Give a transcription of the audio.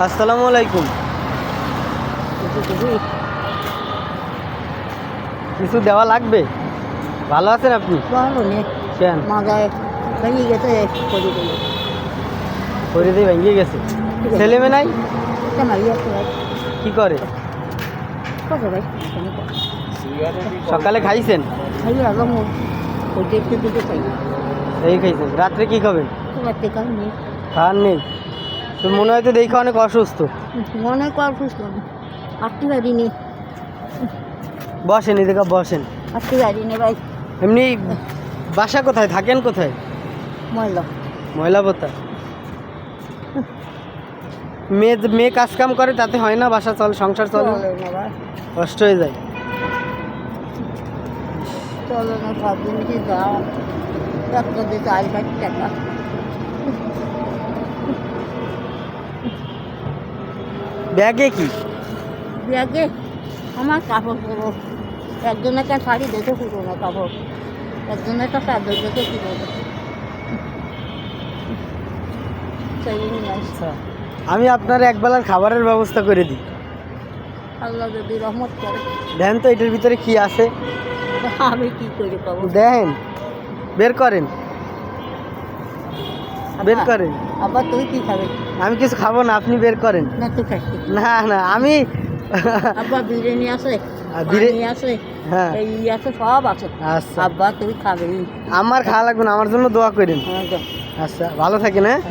আসসালামু আলাইকুম। কিছু দেওয়া লাগবে? ভালো আছেন আপনি? ভালো নেই কেন? মাথায় ভেঙে গেছে করে দিয়ে ভেঙে গেছে। ছেলে মেয়ে নাই? ভাই কি করে? কত ভাই সকালে খাইছেন? খাইয়ে আলাম ওই দেখতে দিতে চাই এই খাইছেন। রাত্রে কি খাবেন? রাতে কাল নেই খাওয়ার নেই তো মনে হয় তো দেখে অনেক অসুস্থ। মনে কর সুস্থ না আটটি বাড়ি নেই বসেন, এদিকে বসেন। আটটি বাড়ি নেই ভাই এমনি বাসা কোথায়, থাকেন কোথায়? ময়লা ময়লাপোতা। মেয়ে কাজ কাম করে, তাতে হয় না? বাসা চলে, সংসার চলে না? না ভাই কষ্ট হয়ে যায়। চলো না সব জিনিসই দাম একটা দিয়ে 4-5 টাকা ব্যাগে কি? ব্যাগে আমার কাপড় পরো একজনের একটা শাড়ি দেখে পুরো না কাপড় একজনের একটা চাদর দেখে পুরো না সেই নিয়ে আসছে আচ্ছা, আমি আপনার একবেলার খাবারের ব্যবস্থা করে দিই। আল্লাহ যদি রহমত করে দেখেন তো এটার ভিতরে কি আছে। আমি কি করে পাবো দেখেন, বের করেন, বের করেন। আবার তুই কি খাবে আমি কিছু খাবো না, আপনি বের করেন। না তুই খাচ্ছি না না, আমি আব্বা বিরিয়ানি আছে বিরি- পানি আছে হ্যাঁ এই আছে সব আছে আচ্ছা, আব্বা তুই খাবে আমার খাওয়া লাগবে না, আমার জন্য দোয়া করেন। হ্যাঁ আচ্ছা, ভালো থাকেন। হ্যাঁ।